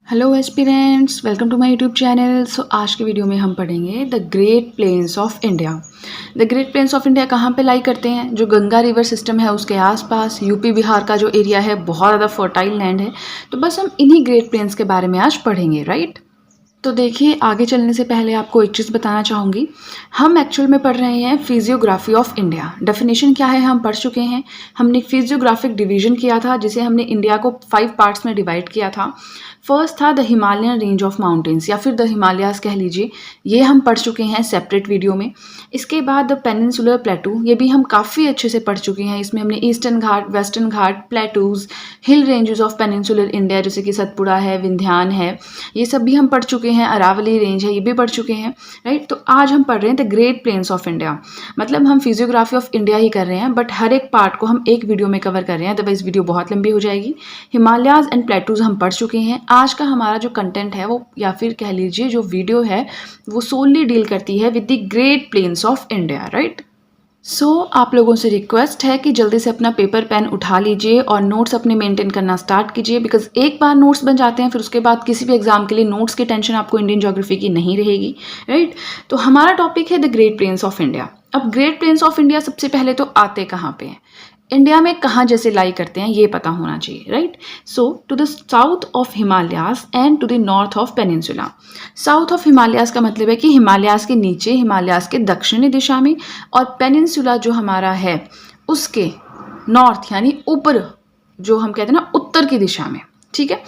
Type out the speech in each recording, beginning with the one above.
Hello aspirants, welcome to my YouTube channel. आज के video में हम पढ़ेंगे the great plains of India. The great plains of India कहाँ पे लाई करते हैं? जो गंगा रिवर सिस्टम है उसके आसपास यूपी बिहार का जो एरिया है बहुत ज़्यादा फर्टाइल लैंड है। तो बस हम इन्हीं ग्रेट प्लेन्स के बारे में आज पढ़ेंगे, राइट। तो देखिए, आगे चलने से पहले आपको एक चीज़ बताना चाहूँगी। हम एक्चुअल में पढ़ रहे हैं फिजियोग्राफी ऑफ इंडिया। डेफिनेशन क्या है हम पढ़ चुके हैं। हमने फिजियोग्राफिक डिवीजन किया था जिसे हमने इंडिया को 5 पार्ट्स में डिवाइड किया था। फर्स्ट था the Himalayan range of mountains या फिर द हिमालयाज कह लीजिए, ये हम पढ़ चुके हैं सेपरेट वीडियो में। इसके बाद द पेनिनसुलर प्लेटू, ये भी हम काफ़ी अच्छे से पढ़ चुके हैं। इसमें हमने eastern Ghat, western Ghat, plateaus, hill ranges of peninsular India जैसे कि सतपुड़ा है, विंध्यान है, ये सब भी हम पढ़ चुके हैं। अरावली रेंज है, ये भी पढ़ चुके हैं, राइट। तो आज हम पढ़ रहे हैं the great plains of India. मतलब हम फिजियोग्राफी ऑफ इंडिया ही कर रहे हैं, बट हर एक पार्ट को हम एक वीडियो में कवर कर रहे हैं, अदरवाइज वीडियो बहुत लंबी हो जाएगी। हिमालयाज एंड प्लेटूज हम पढ़ चुके हैं। आज का हमारा जो कंटेंट है वो, या फिर कह लीजिए जो वीडियो है, वो सोनली डील करती है with the great plains of India, right. आप लोगों से रिक्वेस्ट है कि जल्दी से अपना पेपर पेन उठा लीजिए और नोट्स अपने मेंटेन करना स्टार्ट कीजिए, बिकॉज एक बार नोट्स बन जाते हैं फिर उसके बाद किसी भी एग्जाम के लिए नोट्स की टेंशन आपको इंडियन ज्योग्राफी की नहीं रहेगी, राइट। तो हमारा टॉपिक है the great plains of India. अब ग्रेट प्लेन्स ऑफ इंडिया सबसे पहले तो आते कहाँ पे हैं, इंडिया में कहाँ जैसे लाई करते हैं, ये पता होना चाहिए, right. To the south of Himalayas and to the north of peninsula. South of Himalayas का मतलब है कि हिमालयाज के नीचे, हिमालयाज के दक्षिणी दिशा में, और पेनिनसुला जो हमारा है उसके नॉर्थ यानी ऊपर, जो हम कहते हैं ना उत्तर की दिशा में, ठीक है।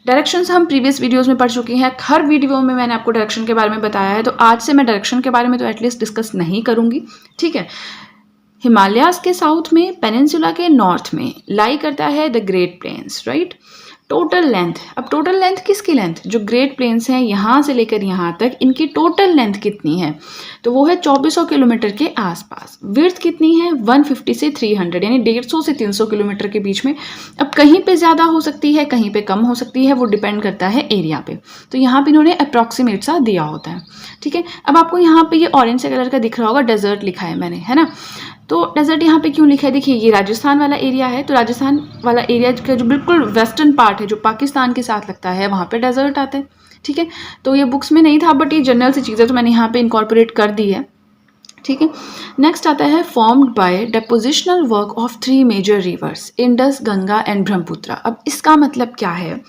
डायरेक्शंस हम प्रीवियस वीडियोस में पढ़ चुके हैं। हर वीडियो में मैंने आपको डायरेक्शन के बारे में बताया है, तो आज से मैं डायरेक्शन के बारे में तो एटलीस्ट डिस्कस नहीं करूंगी, ठीक है। हिमालयाज के साउथ में, पेनिनसुला के नॉर्थ में लाई करता है the great plains, right. Total length, अब टोटल लेंथ किसकी लेंथ, जो ग्रेट प्लेन्स हैं यहाँ से लेकर यहाँ तक, इनकी टोटल लेंथ कितनी है, तो वो है 2400 किलोमीटर के आसपास। विड्थ कितनी है, 150 से 300, यानी 150 से 300 किलोमीटर के बीच में। अब कहीं पे ज़्यादा हो सकती है, कहीं पे कम हो सकती है, वो डिपेंड करता है एरिया पे। तो यहाँ पे इन्होंने अप्रॉक्सीमेट सा दिया होता है, ठीक है। अब आपको यहाँ पे ये ऑरेंज से कलर का दिख रहा होगा, डेजर्ट लिखा है मैंने, है ना। तो डेजर्ट यहाँ पे क्यों लिखा है, देखिए ये राजस्थान वाला एरिया है, तो राजस्थान वाला एरिया का जो बिल्कुल वेस्टर्न पार्ट है, जो पाकिस्तान के साथ लगता है, वहाँ पे डेजर्ट आता है, ठीक है। तो ये बुक्स में नहीं था, बट ये जनरल सी चीज़ है, तो मैंने यहाँ पे इनकॉर्पोरेट कर दी है, ठीक है। नेक्स्ट आता है formed by depositional work of 3 major rivers, Indus, Ganga and Brahmaputra. अब इसका मतलब क्या है,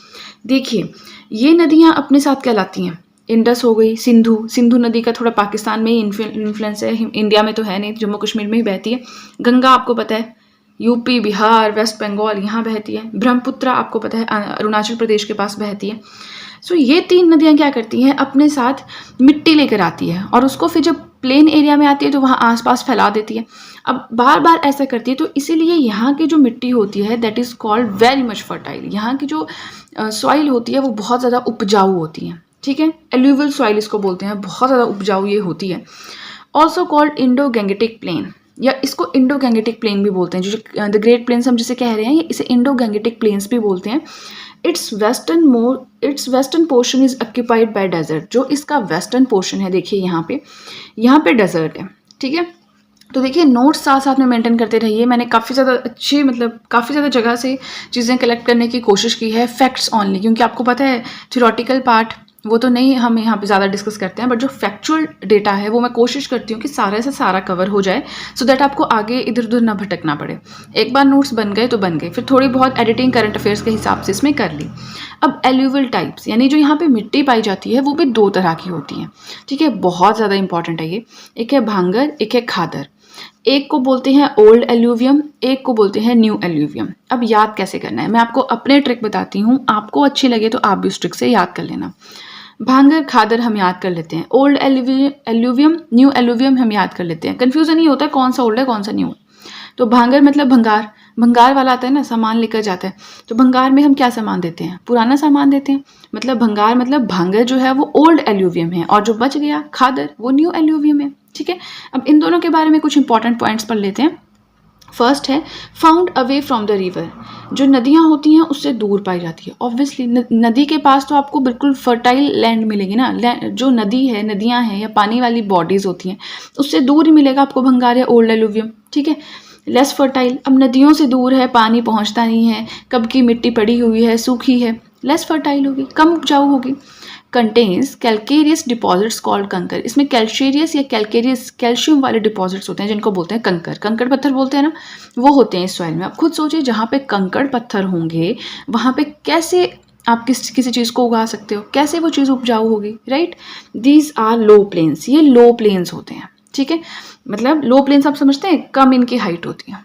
देखिए ये नदियाँ अपने साथ क्या लाती हैं, इंडस हो गई, सिंधु नदी का थोड़ा पाकिस्तान में ही इन्फ्लुएंस है, इंडिया में तो है नहीं, जम्मू कश्मीर में ही बहती है। गंगा आपको पता है यूपी, बिहार, वेस्ट बंगाल यहाँ बहती है। ब्रह्मपुत्र आपको पता है अरुणाचल प्रदेश के पास बहती है। ये 3 नदियाँ क्या करती हैं, अपने साथ मिट्टी लेकर आती है और उसको फिर जब प्लेन एरिया में आती है तो वहाँ आसपास फैला देती है। अब बार बार ऐसा करती है, तो इसीलिए यहाँ की जो मिट्टी होती है that is called very much fertile. यहाँ की जो सॉइल होती है वो बहुत ज़्यादा उपजाऊ होती है, ठीक है। एल्यूवियल सॉइल इसको बोलते हैं, बहुत ज़्यादा उपजाऊ ये होती है। Also called Indo Gangetic plain, या इसको इंडो गैंगेटिक प्लेन भी बोलते हैं। जो द ग्रेट प्लेन्स हम जिसे कह रहे हैं, इसे इंडो गैंगेटिक प्लेन्स भी बोलते हैं। Its western portion is occupied by desert. जो इसका वेस्टर्न पोर्शन है, देखिए यहाँ पे डेजर्ट है, ठीक है। तो देखिए नोट्स साथ साथ में मेंटेन करते रहिए। मैंने काफ़ी ज़्यादा अच्छी, मतलब काफ़ी ज़्यादा जगह से चीज़ें कलेक्ट करने की कोशिश की है, फैक्ट्स ऑनली, क्योंकि आपको पता है थ्योरेटिकल पार्ट वो तो नहीं हम यहाँ पे ज़्यादा डिस्कस करते हैं, बट जो फैक्चुअल डेटा है वो मैं कोशिश करती हूँ कि सारा से सारा कवर हो जाए, सो दैट आपको आगे इधर उधर ना भटकना पड़े। एक बार नोट्स बन गए तो बन गए, फिर थोड़ी बहुत एडिटिंग करंट अफेयर्स के हिसाब से इसमें कर ली। अब एल्यूवियल टाइप्स, यानी जो यहाँ पे मिट्टी पाई जाती है वो भी 2 तरह की होती हैं, ठीक है। बहुत ज़्यादा इंपॉर्टेंट है ये, एक है भांगर, एक है खादर। एक को बोलते हैं ओल्ड एल्यूवियम, एक को बोलते हैं न्यू एल्यूवियम। अब याद कैसे करना है, मैं आपको अपने ट्रिक बताती हूँ, आपको अच्छी लगे तो आप भी उस ट्रिक से याद कर लेना। भांगर, खादर हम याद कर लेते हैं, ओल्ड एल्यूवियम, न्यू एल्यूवियम हम याद कर लेते हैं। कन्फ्यूजन नहीं होता है कौन सा ओल्ड है कौन सा न्यू है। तो भांगर मतलब भंगार, भंगार वाला आता है ना, सामान लेकर जाता है, तो भंगार में हम क्या सामान देते हैं, पुराना सामान देते हैं। मतलब भंगार, मतलब भांगर जो है वो ओल्ड एल्यूवियम है, और जो बच गया खादर वो न्यू एल्यूवियम है, ठीक है। अब इन दोनों के बारे में कुछ इंपॉर्टेंट पॉइंट्स पढ़ लेते हैं। फर्स्ट है found away from the river, जो नदियाँ होती हैं उससे दूर पाई जाती है। ऑब्वियसली नदी के पास तो आपको बिल्कुल फर्टाइल लैंड मिलेगी ना, जो नदी है, नदियाँ हैं या पानी वाली बॉडीज़ होती हैं, उससे दूर ही मिलेगा आपको भंगार या ओल्ड एल्यूवियम, ठीक है। लेस फर्टाइल, अब नदियों से दूर है, पानी पहुंचता नहीं है, कब की मिट्टी पड़ी हुई है, सूखी है, लेस फर्टाइल होगी, कम उपजाऊ होगी। कंटेन्स कैल्केरियस डिपॉजिट्स कॉल्ड कंकर, इसमें कैल्शेरियस या कैल्केरियस कैल्शियम वाले डिपॉजिट्स होते हैं जिनको बोलते हैं कंकर, कंकड़ पत्थर बोलते हैं ना, वो होते हैं इस सॉइल में। आप खुद सोचिए जहाँ पे कंकड़ पत्थर होंगे वहाँ पे कैसे आप किसी चीज़ को उगा सकते हो, कैसे वो चीज़ उपजाऊ होगी, right. These are low plains, ये लो प्लेन्स होते हैं, ठीक है। मतलब लो प्लेन्स आप समझते हैं, कम इनकी हाइट होती है।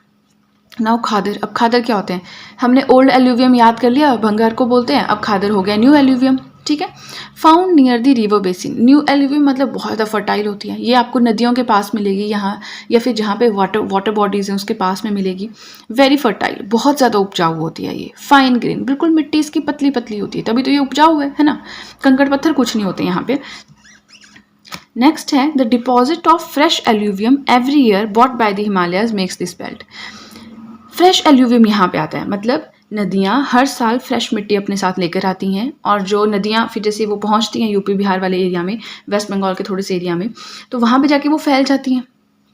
नाउ खादर, अब खादर क्या होते हैं, हमने ओल्ड एल्यूवियम याद कर लिया, भंगार को बोलते हैं, अब खादर हो गया न्यू एल्यूवियम, ठीक है। Found near the river basin, new alluvium मतलब बहुत ज़्यादा फर्टाइल होती है, ये आपको नदियों के पास मिलेगी यहाँ, या फिर जहाँ पे वाटर बॉडीज़ हैं उसके पास में मिलेगी। वेरी फर्टाइल, बहुत ज़्यादा उपजाऊ होती है ये। फाइन ग्रेन, बिल्कुल मिट्टी इसकी पतली पतली होती है, तभी तो ये उपजाऊ है ना। कंकड़ पत्थर कुछ नहीं होते यहाँ पे। नेक्स्ट है the deposit of fresh alluvium every year bought by the Himalayas makes this belt. Fresh alluvium यहाँ पे आता है, मतलब नदियाँ हर साल फ्रेश मिट्टी अपने साथ लेकर आती हैं, और जो नदियाँ फिर जैसे वो पहुँचती हैं यूपी बिहार वाले एरिया में, वेस्ट बंगाल के थोड़े से एरिया में, तो वहाँ पे जाके वो फैल जाती हैं,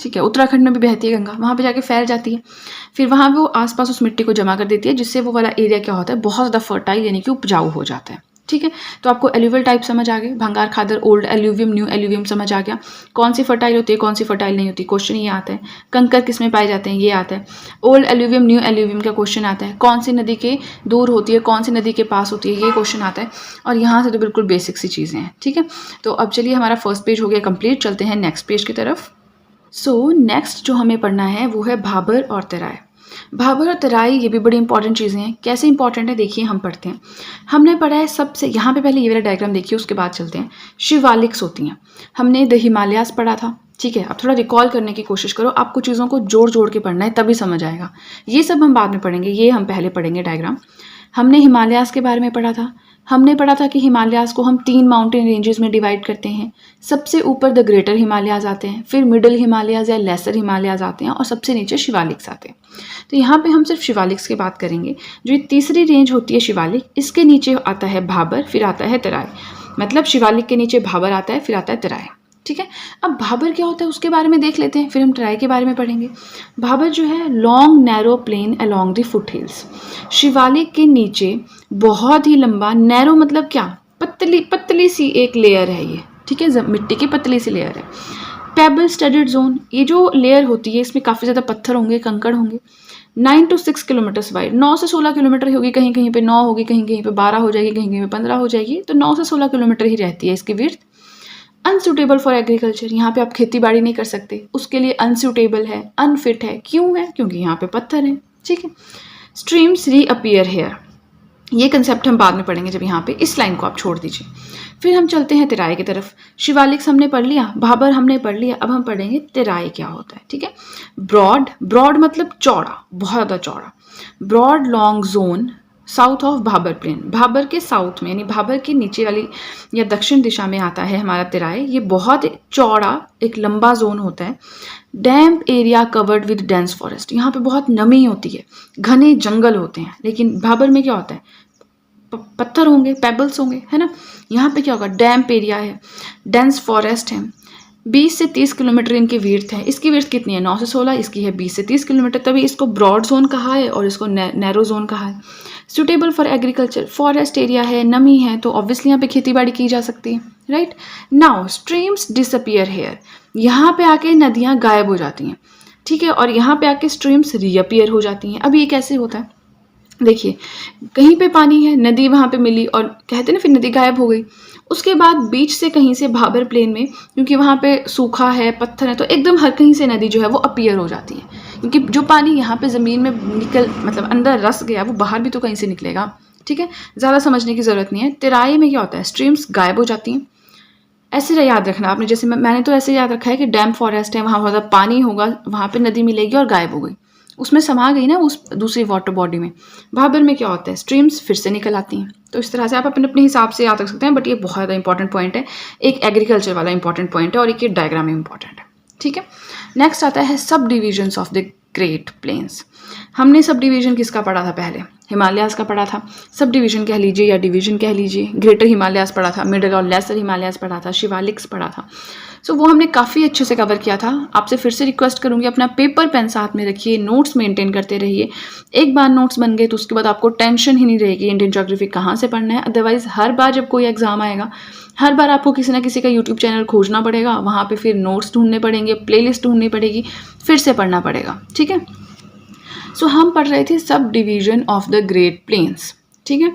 ठीक है। उत्तराखंड में भी बहती है गंगा, वहाँ पे जाके फैल जाती है, फिर वहाँ वो आसपास उस मिट्टी को जमा कर देती है, जिससे वो वाला एरिया क्या होता है, बहुत ज़्यादा फर्टाइल यानी कि उपजाऊ हो जाता है, ठीक है। तो आपको एल्यूवियल टाइप समझ आ गए, भंगार, खादर, ओल्ड एल्यूवियम, न्यू एल्यूवियम समझ आ गया, कौन सी फर्टाइल होती है कौन सी फर्टाइल नहीं होती, क्वेश्चन ये आता है। कंकर किस में पाए जाते हैं, ये आता है। ओल्ड एल्यूवियम, न्यू एल्यूवियम का क्वेश्चन आता है, कौन सी नदी के दूर होती है कौन सी नदी के पास होती है, ये क्वेश्चन आता है। और यहाँ से तो बिल्कुल बेसिक सी चीज़ें हैं, ठीक है। तो अब चलिए हमारा फर्स्ट पेज हो गया कंप्लीट, चलते हैं नेक्स्ट पेज की तरफ। सो नेक्स्ट जो हमें पढ़ना है वो है भाबर और तराई। भाबर और तराई ये भी बड़ी इंपॉर्टेंट चीज़ें हैं। कैसे इंपॉर्टेंट है देखिए, हम पढ़ते हैं। हमने पढ़ा है सबसे, यहाँ पे पहले ये वाला डायग्राम देखिए, उसके बाद चलते हैं। शिवालिक्स होती हैं, हमने द हिमालयास पढ़ा था, ठीक है। अब थोड़ा रिकॉल करने की कोशिश करो, आपको चीज़ों को जोड़ जोड़ के पढ़ना है तभी समझ आएगा। ये सब हम बाद में पढ़ेंगे, ये हम पहले पढ़ेंगे डायग्राम। हमने हिमालयास के बारे में पढ़ा था, हमने पढ़ा था कि हिमालयास को हम 3 माउंटेन रेंजेस में डिवाइड करते हैं। सबसे ऊपर द ग्रेटर हिमालयाज आते हैं, फिर मिडिल हिमालयाज या लेसर हिमालयाज आते हैं, और सबसे नीचे शिवालिक्स आते हैं। तो यहाँ पे हम सिर्फ शिवालिक्स की बात करेंगे। जो ये तीसरी रेंज होती है शिवालिक, इसके नीचे आता है भाबर, फिर आता है तराई। मतलब शिवालिक के नीचे भाबर आता है, फिर आता है तराई, ठीक है। अब भाबर क्या होता है उसके बारे में देख लेते हैं, फिर हम तराई के बारे में पढ़ेंगे। भाबर जो है long narrow plain along the foothills. Shivalik के नीचे बहुत ही लंबा, नैरो मतलब क्या, पतली पतली सी एक लेयर है ये, ठीक है, मिट्टी की पतली सी लेयर है। पेबल स्टडेड जोन, ये जो लेयर होती है इसमें काफ़ी ज़्यादा पत्थर होंगे, कंकड़ होंगे। 9 to 6 किलोमीटर्स वाइड, 9 से 16 किलोमीटर होगी, कहीं कहीं पे 9 होगी, कहीं कहीं पे 12 हो जाएगी, कहीं कहीं पे 15 हो जाएगी, तो 9 से 16 किलोमीटर ही रहती है इसकी विड्थ। अनसूटेबल फॉर एग्रीकल्चर, यहाँ पे आप खेती बाड़ी नहीं कर सकते, उसके लिए अनसूटेबल है, अनफिट है। क्यों है, क्योंकि यहाँ पे पत्थर है, ठीक है। स्ट्रीम्स रीअपियर हेयर, ये कंसेप्ट हम बाद में पढ़ेंगे जब यहाँ पे, इस लाइन को आप छोड़ दीजिए। फिर हम चलते हैं तराई की तरफ। शिवालिक्स हमने पढ़ लिया, भाबर हमने पढ़ लिया, अब हम पढ़ेंगे तराई क्या होता है, ठीक है। ब्रॉड, ब्रॉड मतलब चौड़ा, बहुत ज़्यादा चौड़ा। Broad long zone south of Bhabar plain, Bhabar के साउथ में यानी भाबर के नीचे वाली या दक्षिण दिशा में आता है हमारा तराई। ये बहुत चौड़ा एक लंबा जोन होता है। Damp area covered with dense forest, यहाँ पे बहुत नमी होती है, घने जंगल होते हैं। लेकिन भाबर में क्या होता है, पत्थर होंगे, पेबल्स होंगे, है ना। यहाँ पे क्या होगा, डैम्प एरिया है, डेंस फॉरेस्ट है। 20 से 30 किलोमीटर इनकी विड्थ है। इसकी विड्थ कितनी है, 9 से 16, इसकी है 20 से 30 किलोमीटर, तभी इसको ब्रॉड जोन कहा है और इसको नैरो जोन कहा है। Suitable for agriculture, forest area है, नमी है, तो ऑब्वियसली यहाँ पे खेती बाड़ी की जा सकती है, right. Now streams disappear here, यहाँ पे आके नदियाँ गायब हो जाती हैं, ठीक है, और यहाँ पे आके स्ट्रीम्स रीअपियर हो जाती हैं। अब ये कैसे होता है, देखिए, कहीं पे पानी है, नदी वहाँ पे मिली और कहते हैं ना फिर नदी गायब हो गई। उसके बाद बीच से कहीं से भाबर प्लेन में, क्योंकि वहाँ पे सूखा है, पत्थर है, तो एकदम हर कहीं से नदी जो है वो अपीयर हो जाती है। क्योंकि जो पानी यहाँ पे ज़मीन में निकल मतलब अंदर रस गया, वो बाहर भी तो कहीं से निकलेगा, ठीक है। ज़्यादा समझने की ज़रूरत नहीं है। तराई में क्या होता है, स्ट्रीम्स गायब हो जाती हैं। ऐसे याद रखना आपने, जैसे मैंने तो ऐसे याद रखा है कि डैम फॉरेस्ट है, वहाँ ज़्यादा पानी होगा, वहाँ पर नदी मिलेगी और गायब हो गई, उसमें समा गई ना उस दूसरी वाटर बॉडी में। भाबर में क्या होता है, स्ट्रीम्स फिर से निकल आती हैं। तो इस तरह से आप अपने अपने हिसाब से याद रख सकते हैं, बट ये बहुत ज़्यादा इंपॉर्टेंट पॉइंट है, एक एग्रीकल्चर वाला इंपॉर्टेंट पॉइंट है और एक ये डायग्राम में इंपॉर्टेंट है, ठीक है। नेक्स्ट आता है sub divisions of the great plains. हमने सब डिवीजन किसका पढ़ा था पहले, हिमालयाज़ का पढ़ा था, सब डिवीज़न कह लीजिए या डिवीज़न कह लीजिए, ग्रेटर हिमालयाज़ पढ़ा था, मिडल और लेसर हिमालयाज़ पढ़ा था, शिवालिक्स पढ़ा था। सो वो हमने काफ़ी अच्छे से कवर किया था। आपसे फिर से रिक्वेस्ट करूँगी, अपना पेपर पेन साथ में रखिए, नोट्स मेंटेन करते रहिए। एक बार नोट्स बन गए तो उसके बाद आपको टेंशन ही नहीं रहेगी इंडियन ज्योग्राफी कहाँ से पढ़ना है। अदरवाइज़ हर बार जब कोई एग्जाम आएगा, हर बार आपको किसी ना किसी का यूट्यूब चैनल खोजना पड़ेगा, वहाँ पे फिर नोट्स ढूंढने पड़ेंगे, प्लेलिस्ट ढूंढनी पड़ेगी, फिर से पढ़ना पड़ेगा। ठीक है, सो हम पढ़ रहे थे sub division of the great plains. ठीक है,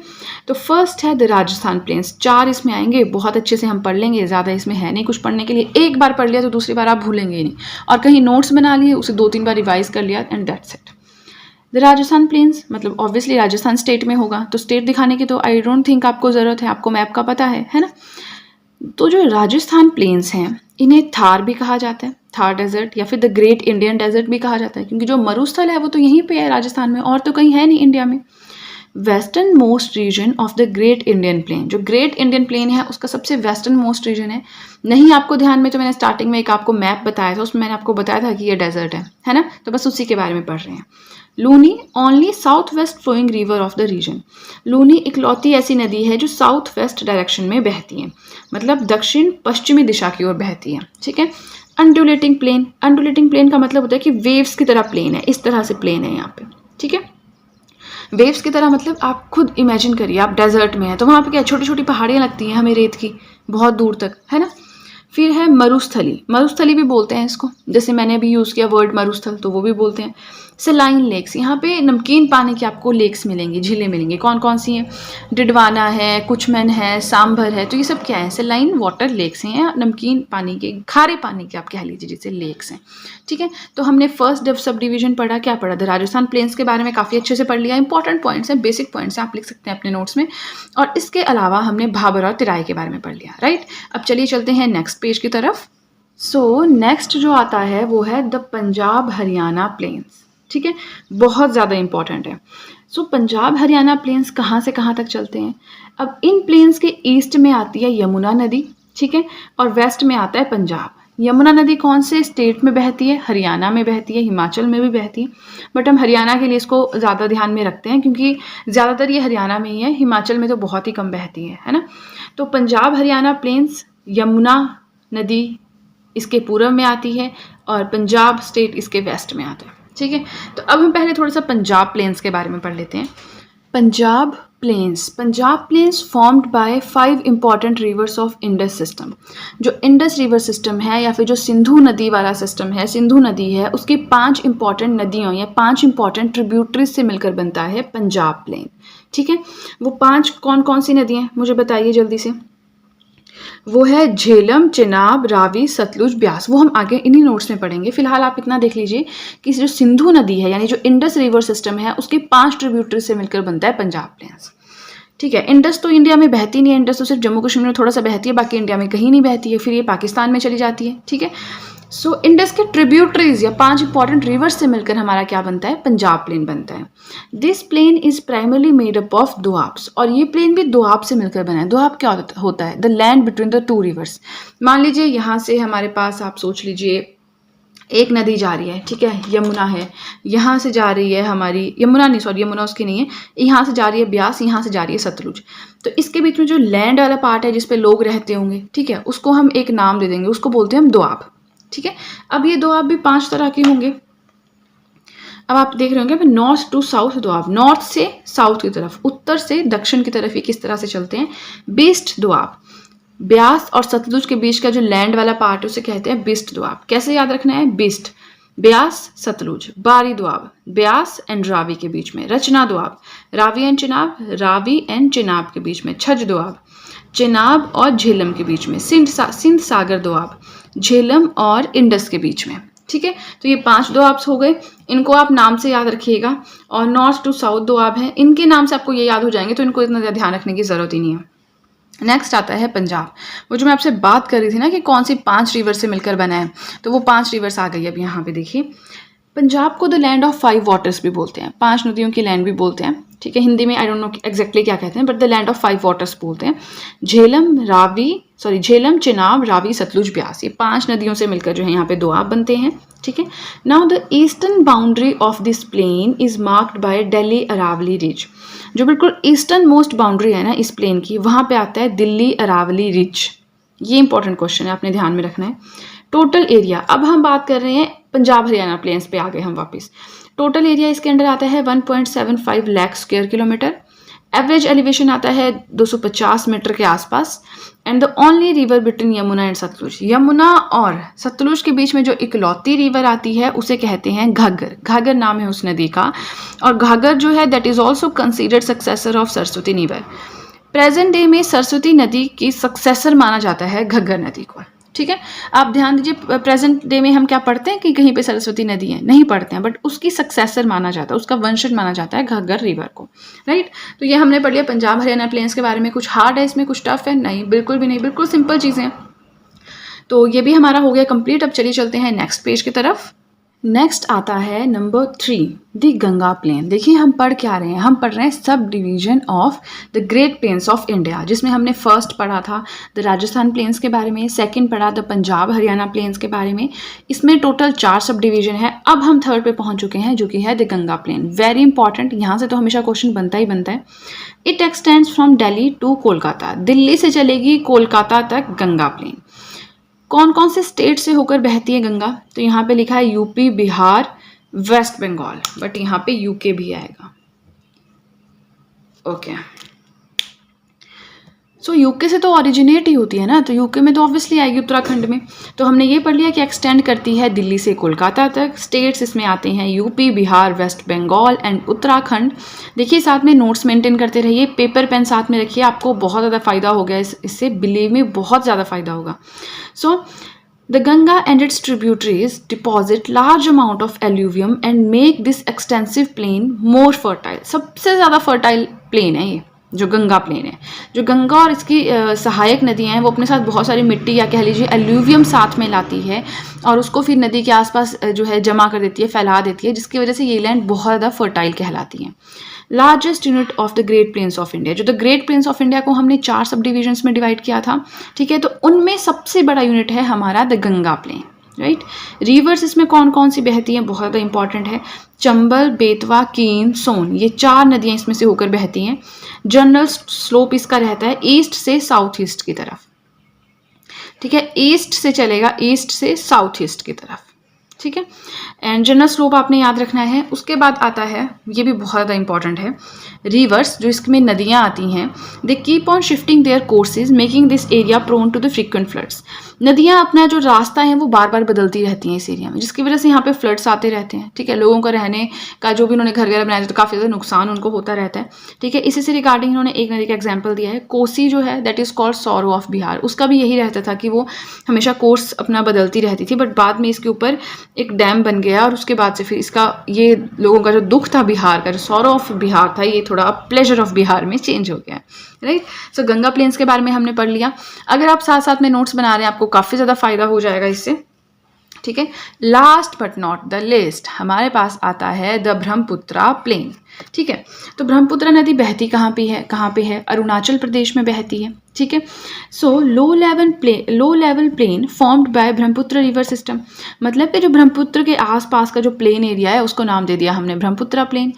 तो फर्स्ट है द राजस्थान प्लेन्स। 4 इसमें आएंगे, बहुत अच्छे से हम पढ़ लेंगे, ज़्यादा इसमें है नहीं कुछ पढ़ने के लिए। एक बार पढ़ लिया तो दूसरी बार आप भूलेंगे ही नहीं, और कहीं नोट्स बना लिए, उसे 2-3 बार रिवाइज कर लिया and that's it. The Rajasthan plains मतलब ऑब्वियसली राजस्थान स्टेट में होगा, तो स्टेट दिखाने की तो आई डोंट थिंक आपको ज़रूरत है, आपको मैप का पता है ना। तो जो राजस्थान प्लेन्स हैं इन्हें थार भी कहा जाता है, थार डेजर्ट, या फिर द ग्रेट इंडियन डेजर्ट भी कहा जाता है, क्योंकि जो मरुस्थल है वो तो यहीं पे है राजस्थान में, और तो कहीं है नहीं इंडिया में। Western most region of the great Indian plain, जो ग्रेट इंडियन प्लेन है उसका सबसे वेस्टर्न मोस्ट रीजन नहीं आपको ध्यान में, तो मैंने स्टार्टिंग में एक आपको मैप बताया था, उसमें मैंने आपको बताया था कि ये डेजर्ट है ना, तो बस उसी के बारे में पढ़ रहे हैं। Luni only south west flowing river of the region. Luni इकलौती ऐसी नदी है जो साउथ वेस्ट डायरेक्शन में बहती है, मतलब दक्षिण पश्चिमी दिशा की ओर बहती है। ठीक है, अंडुलेटिंग प्लेन, अंडुलेटिंग प्लेन का मतलब होता है कि वेव्स की तरह प्लेन है, इस तरह से प्लेन है यहाँ पे। ठीक है, वेव्स की तरह मतलब आप खुद इमेजिन करिए, आप डेजर्ट में हैं तो वहाँ पे क्या छोटी छोटी पहाड़ियाँ लगती हैं हमें रेत की, बहुत दूर तक, है ना। फिर है मरुस्थली, मरुस्थली भी बोलते हैं इसको, जैसे मैंने अभी यूज़ किया वर्ड मरुस्थल, तो वो भी बोलते हैं। सेलाइन लेक्स, यहाँ पे नमकीन पानी की आपको लेक्स मिलेंगी, झीलें मिलेंगी। कौन कौन सी हैं? डिडवाना है, कुचमन है, सांभर है, तो ये सब क्या है? सेलाइन वाटर लेक्स हैं, या नमकीन पानी के, खारे पानी के आप कह लीजिए जिसे लेक्स हैं। ठीक है, तो हमने फर्स्ट सब डिवीजन पढ़ा, क्या पढ़ा? द राजस्थान प्लेन्स के बारे में काफ़ी अच्छे से पढ़ लिया। इंपॉर्टेंट पॉइंट्स हैं, बेसिक पॉइंट्स हैं, आप लिख सकते हैं अपने नोट्स में। और इसके अलावा हमने भाबर और तिराई के बारे में पढ़ लिया, राइट। अब चलिए चलते हैं नेक्स्ट पेज की तरफ। सो नेक्स्ट जो आता है वो है द पंजाब हरियाणा प्लेन्स। ठीक है, बहुत ज़्यादा इंपॉर्टेंट है। सो पंजाब हरियाणा प्लेन्स कहाँ से कहाँ तक चलते हैं? अब इन प्लेन्स के ईस्ट में आती है यमुना नदी, ठीक है, और वेस्ट में आता है पंजाब। यमुना नदी कौन से स्टेट में बहती है? हरियाणा में बहती है, हिमाचल में भी बहती है, बट हम हरियाणा के लिए इसको ज़्यादा ध्यान में रखते हैं क्योंकि ज़्यादातर ये हरियाणा में ही है, हिमाचल में तो बहुत ही कम बहती है ना। तो पंजाब हरियाणा प्लेन्स, यमुना नदी इसके पूर्व में आती है और पंजाब स्टेट इसके वेस्ट में आता है। ठीक है, तो अब हम पहले थोड़ा सा पंजाब प्लेन्स के बारे में पढ़ लेते हैं। Punjab plains formed by 5 important rivers of Indus system. जो इंडस रिवर सिस्टम है या फिर जो सिंधु नदी वाला सिस्टम है, सिंधु नदी है, उसकी 5 इंपॉर्टेंट नदियों या 5 इंपॉर्टेंट ट्रिब्यूटरीज से मिलकर बनता है पंजाब प्लेन। ठीक है, वो 5 कौन कौन सी नदियाँ मुझे बताइए जल्दी से। वो है झेलम, चिनाब, रावी, सतलुज, ब्यास। वो हम आगे इन्हीं नोट्स में पढ़ेंगे। फिलहाल आप इतना देख लीजिए कि जो सिंधु नदी है यानी जो इंडस रिवर सिस्टम है उसके 5 ट्रिब्यूटरी से मिलकर बनता है पंजाब प्लेन्स। ठीक है, इंडस तो इंडिया में बहती नहीं है, इंडस तो सिर्फ जम्मू कश्मीर में थोड़ा सा बहती है, बाकी इंडिया में कहीं नहीं बहती है, फिर ये पाकिस्तान में चली जाती है। ठीक है, सो इंडस के ट्रिब्यूटरीज या 5 इंपॉर्टेंट रिवर्स से मिलकर हमारा क्या बनता है? पंजाब प्लेन बनता है। This plain is primarily made up of doabs, और ये प्लेन भी दोआब से मिलकर बना है। दोआब क्या होता है? The land between the 2 reverse. मान लीजिए यहाँ से हमारे पास, आप सोच लीजिए एक नदी जा रही है, ठीक है, यमुना है, यहाँ से जा रही है हमारी, यमुना नहीं, सॉरी यमुना उसकी नहीं है, यहाँ से जा रही है ब्यास, यहाँ से जा रही है सतलुज। तो इसके बीच में जो लैंड वाला पार्ट है जिसपे लोग रहते होंगे, ठीक है, उसको हम एक नाम दे देंगे, उसको बोलते हैं हम दोआब। ठीक है, अब ये दोआब भी 5 तरह के होंगे। अब आप देख रहे होंगे north to south doab, north से साउथ की तरफ, उत्तर से दक्षिण की तरफ ये किस तरह से चलते हैं? बिस्ट दोआब। ब्यास और सतलुज के बीच का जो लैंड वाला पार्ट है उसे कहते हैं बिस्ट दोआब। कैसे याद रखना है? बिस्ट, ब्यास, सतलुज। बारी दोआब, ब्यास एंड रावी के बीच में। रचना दोआब, रावी एंड चिनाब, रावी एंड चिनाब के बीच में। छज दोआब, चिनाब और झेलम के बीच में। सिंध सागर दोआब, झेलम और इंडस के बीच में। ठीक है, तो ये 5 दोआब्स हो गए, इनको आप नाम से याद रखिएगा। और नॉर्थ टू साउथ दोआब हैं, इनके नाम से आपको ये याद हो जाएंगे, तो इनको इतना ध्यान रखने की जरूरत ही नहीं है। नेक्स्ट आता है पंजाब। वो जो मैं आपसे बात कर रही थी ना कि कौन सी 5 रिवर से मिलकर बना है, तो वो 5 रिवर्स आ गई। अब यहाँ पे देखिए, पंजाब को द लैंड ऑफ 5 वाटर्स भी बोलते हैं, 5 नदियों की लैंड भी बोलते हैं। ठीक है, हिंदी में आई डोंट नो एग्जैक्टली क्या कहते हैं, but the land of 5 waters बोलते हैं। झेलम, चिनाब, रावी, सतलुज, ब्यास, ये 5 नदियों से मिलकर जो है यहाँ पे दोआब बनते हैं। ठीक है, now the eastern boundary of this plain is marked by Delhi Aravalli ridge. जो बिल्कुल ईस्टर्न मोस्ट बाउंड्री है ना इस प्लेन की, वहाँ पे आता है दिल्ली अरावली रिज। ये इंपॉर्टेंट क्वेश्चन है, आपने ध्यान में रखना है। टोटल एरिया, अब हम बात कर रहे हैं पंजाब हरियाणा प्लेन्स पे आ गए हम वापस। टोटल एरिया इसके अंडर आता है 1.75 lakh square kilometre. Average elevation आता है 250 मीटर के आसपास। And the only river between Yamuna and Sutlej, Yamuna और सतलुज के बीच में जो इकलौती रिवर आती है उसे कहते हैं घाघर। घाघर नाम है उस नदी का, और घाघर जो है that is also considered successor of Saraswati river. Present day में सरस्वती नदी की सक्सेसर माना जाता है घग्गर नदी को। ठीक है, आप ध्यान दीजिए, प्रेजेंट डे में हम क्या पढ़ते हैं कि कहीं पे सरस्वती नदी है, नहीं पढ़ते हैं, बट उसकी सक्सेसर माना जाता है, उसका वंशज माना जाता है घग्गर रिवर को, राइट। तो ये हमने पढ़ लिया पंजाब हरियाणा प्लेन्स के बारे में। कुछ हार्ड है इसमें, कुछ टफ है? नहीं, बिल्कुल भी नहीं, बिल्कुल सिंपल चीज़ें। तो ये भी हमारा हो गया कंप्लीट। अब चलिए चलते हैं नेक्स्ट पेज की तरफ। नेक्स्ट आता है नंबर 3, द गंगा प्लेन। देखिए हम पढ़ क्या रहे हैं, हम पढ़ रहे हैं sub division of the great plains of India, जिसमें हमने फर्स्ट पढ़ा था द राजस्थान प्लेन्स के बारे में, सेकंड पढ़ा द पंजाब हरियाणा प्लेन्स के बारे में। इसमें टोटल 4 सब डिवीजन है। अब हम थर्ड पे पहुंच चुके हैं जो कि है the Ganga plain. Very important, यहाँ से तो हमेशा क्वेश्चन बनता ही बनता है। It extends from Delhi to Kolkata, Delhi से चलेगी कोलकाता तक गंगा प्लेन। कौन कौन से स्टेट से होकर बहती है गंगा? तो यहाँ पे लिखा है यूपी, बिहार, वेस्ट बंगाल, बट यहाँ पे यूके भी आएगा। ओके, सो यूके से तो ओरिजिनेट ही होती है ना, तो यूके में तो ऑब्वियसली आएगी उत्तराखंड में। तो हमने ये पढ़ लिया कि एक्सटेंड करती है दिल्ली से कोलकाता तक। स्टेट्स इसमें आते हैं यूपी, बिहार, वेस्ट बंगाल एंड उत्तराखंड। देखिए साथ में नोट्स मेंटेन करते रहिए, पेपर पेन साथ में रखिए, आपको बहुत ज़्यादा फायदा हो गया इससे, बिलीव में बहुत ज़्यादा फायदा होगा। So the Ganga and its tributaries deposit large amount of alluvium and make this extensive plain more fertile. सबसे ज़्यादा फर्टाइल प्लेन है ये जो गंगा प्लेन है। जो गंगा और इसकी सहायक नदियां हैं वो अपने साथ बहुत सारी मिट्टी या कह लीजिए एल्यूवियम साथ में लाती है और उसको फिर नदी के आसपास जो है जमा कर देती है, फैला देती है, जिसकी वजह से ये लैंड बहुत ज़्यादा फर्टाइल कहलाती है। Largest unit of the great plains of India, जो the great plains of India को हमने 4 सब डिविजन्स में डिवाइड किया था, ठीक है, तो उनमें सबसे बड़ा यूनिट है हमारा the Ganga plain, right. Rivers इसमें कौन कौन सी बहती हैं, बहुत ज़्यादा इंपॉर्टेंट है। चंबल, बेतवा, कीन, सोन, ये 4 नदियां इसमें से होकर बहती हैं। जनरल स्लोप इसका रहता है ईस्ट से साउथ ईस्ट की तरफ, ठीक है, ईस्ट से चलेगा, ईस्ट से साउथ ईस्ट की तरफ, ठीक है। एंड जनरल स्लोप आपने याद रखना है। उसके बाद आता है, ये भी बहुत ज़्यादा इंपॉर्टेंट है, रिवर्स, जो इसमें नदियाँ आती हैं, they keep on shifting their courses making this area prone to the frequent floods. नदियाँ अपना जो रास्ता है वो बार बार बदलती रहती हैं इस एरिया में, जिसकी वजह से यहाँ पे फ्लड्स आते रहते हैं, ठीक है। लोगों का रहने का जो भी उन्होंने घर वगैरह बनाया तो काफ़ी ज़्यादा नुकसान उनको होता रहता है, ठीक है। इसी से रिगार्डिंग इन्होंने एक नदी का एग्जाम्पल दिया है, कोसी जो है that is called sorrow of Bihar. उसका भी यही रहता था कि वो हमेशा कोर्स अपना बदलती रहती थी, बट बाद में इसके ऊपर एक डैम बन गया और उसके बाद से फिर इसका ये लोगों का जो दुख था बिहार का, जो सॉरो ऑफ बिहार था, ये थोड़ा प्लेजर ऑफ बिहार में चेंज हो गया, राइट। सो गंगा प्लेन्स के बारे में हमने पढ़ लिया। अगर आप साथ साथ में नोट्स बना रहे हैं आपको काफ़ी ज़्यादा फायदा हो जाएगा इससे, ठीक है। Last but not the list हमारे पास आता है द ब्रह्मपुत्रा प्लेन, ठीक है। तो ब्रह्मपुत्रा नदी बहती कहाँ पे है? अरुणाचल प्रदेश में बहती है, ठीक है। So low level plain formed by Brahmaputra river system, मतलब कि जो ब्रह्मपुत्र के आसपास का जो प्लेन एरिया है उसको नाम दे दिया हमने Brahmaputra plain.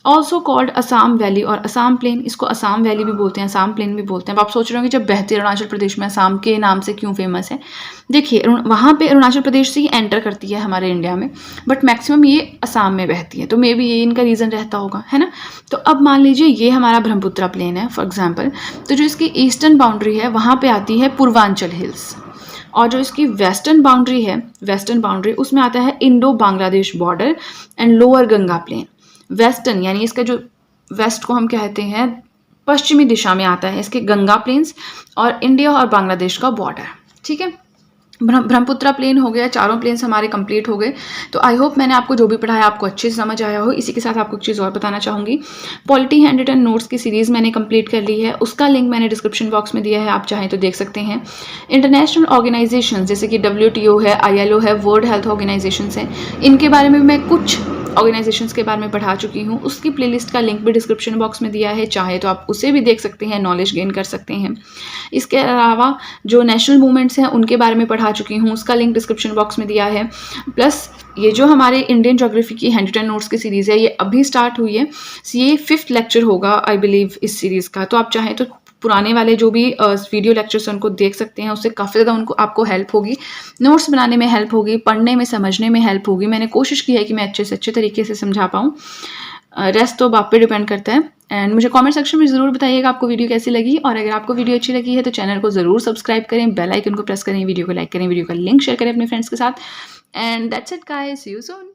Also called Assam valley और असम प्लेन, इसको असम वैली भी बोलते हैं, असम प्लेन भी बोलते हैं। अब आप सोच रहे हो कि जब बहती अरुणाचल प्रदेश में असम के नाम से क्यों फेमस है? देखिए वहाँ पे अरुणाचल प्रदेश से ही एंटर करती है हमारे इंडिया में, बट मैक्सिमम ये असम में बहती है, तो मे बी ये इनका रीज़न रहता होगा, है ना। तो अब मान लीजिए ये हमारा ब्रह्मपुत्रा प्लेन है फॉर एग्जाम्पल, तो जो इसकी ईस्टर्न बाउंड्री है वहाँ पर आती है पूर्वांचल हिल्स, और जो इसकी वेस्टर्न बाउंड्री उसमें आता है Indo Bangladesh border and lower Ganga plain. Western यानी इसका जो वेस्ट को हम कहते हैं पश्चिमी दिशा में आता है इसके गंगा प्लेन्स और इंडिया और बांग्लादेश का बॉर्डर, ठीक है। ब्रह्मपुत्रा प्लेन हो गया, चारों प्लेन्स हमारे कंप्लीट हो गए। तो आई होप मैंने आपको जो भी पढ़ाया आपको अच्छे से समझ आया हो। इसी के साथ आपको एक चीज़ और बताना चाहूँगी, पॉलिटी हैंड रिटन नोट्स की सीरीज़ मैंने कंप्लीट कर ली है, उसका लिंक मैंने डिस्क्रिप्शन बॉक्स में दिया है, आप चाहें तो देख सकते हैं। इंटरनेशनल ऑर्गेनाइजेशन जैसे कि WTO है, ILO है, वर्ल्ड हेल्थ ऑर्गेनाइजेशन है, इनके बारे में मैं कुछ ऑर्गेनाइजेशंस के बारे में पढ़ा चुकी हूँ, उसकी प्लेलिस्ट का लिंक भी डिस्क्रिप्शन बॉक्स में दिया है, चाहे तो आप उसे भी देख सकते हैं, नॉलेज गेन कर सकते हैं। इसके अलावा जो नेशनल मूवमेंट्स हैं उनके बारे में पढ़ा चुकी हूँ, उसका लिंक डिस्क्रिप्शन बॉक्स में दिया है। प्लस ये जो हमारे इंडियन ज्योग्राफी की 110 नोट्स की सीरीज़ है, ये अभी स्टार्ट हुई है, ये 5th लेक्चर होगा आई बिलीव इस सीरीज़ का। तो आप चाहें तो पुराने वाले जो भी वीडियो लेक्चर्स हैं उनको देख सकते हैं, उससे काफ़ी ज़्यादा उनको आपको हेल्प होगी, नोट्स बनाने में हेल्प होगी, पढ़ने में समझने में हेल्प होगी। मैंने कोशिश की है कि मैं अच्छे से अच्छे तरीके से समझा पाऊँ, रेस्ट तो आप पे डिपेंड करता है। एंड मुझे कमेंट सेक्शन में ज़रूर बताइएगा आपको वीडियो कैसी लगी, और अगर आपको वीडियो अच्छी लगी है तो चैनल को ज़रूर सब्सक्राइब करें, बेल आइकन को प्रेस करें, वीडियो को लाइक करें, वीडियो का लिंक शेयर करें अपने फ्रेंड्स के साथ। And that's it guys, see you soon.